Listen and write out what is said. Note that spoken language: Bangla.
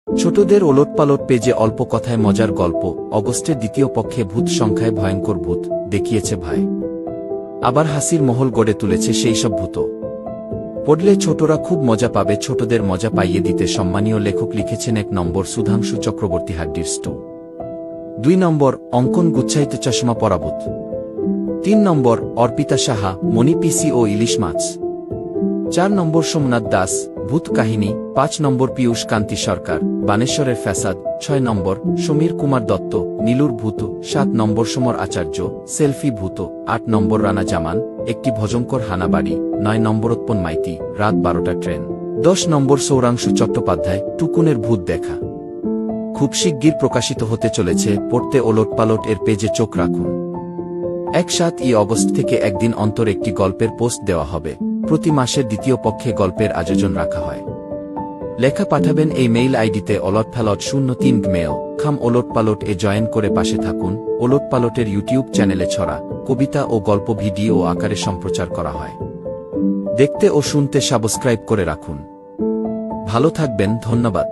ছোটদের ওলটপালট পেজে অল্প কথায় মজার গল্প। অগস্টের দ্বিতীয় পক্ষে ভূত সংখ্যায় ভয়ঙ্কর ভূত দেখিয়েছে ভাই। আবার হাসির মহল গড়ে তুলেছে সেই সব ভূত। পড়লে ছোটরা খুব মজা পাবে। ছোটদের মজা পাইয়ে দিতে সম্মানীয় লেখক লিখেছেন 1 নম্বর সুধাংশু চক্রবর্তী হাড্ডির স্টু, 2 নম্বর অঙ্কন গুচ্ছায়িত চশমা পরা ভূত, 3 নম্বর অর্পিতা সাহা মণি পিসি ও ইলিশ মাছ, 4 নম্বর সোমনাথ দাস ভূত কাহিনী, 5 নম্বর পীয়ূষ কান্তি সরকার বানেশ্বরের ফ্যাসাদ, 6 নম্বর সমীর কুমার দত্ত নীলুর ভূত, 7 নম্বর সমর আচার্য সেলফি ভূত, 8 নম্বর রানা জামান একটি ভজঙ্কর হানাবাড়ি, 9 নম্বর উৎপন মাইতি রাত 12টা ট্রেন, 10 নম্বর সৌরাংশু চট্টোপাধ্যায় টুকুনের ভূত দেখা। খুব শিগগির প্রকাশিত হতে চলেছে। পড়তে ওলটপালট এর পেজে চোখ রাখুন। 7 অগস্ট থেকে একদিন অন্তর একটি গল্পের পোস্ট দেওয়া হবে। প্রতি মাসের দ্বিতীয় পক্ষে গল্পের আয়োজন রাখা হয়। লেখা পাঠাবেন এই মেইল আইডিতে olotpalot03gmail.com। ওলটপালট এ জয়েন করে পাশে থাকুন। ওলটপালটের ইউটিউব চ্যানেলে ছড়া, কবিতা ও গল্প ভিডিও আকারে সম্প্রচার করা হয়। দেখতে ও শুনতে সাবস্ক্রাইব করে রাখুন। ভালো থাকবেন, ধন্যবাদ।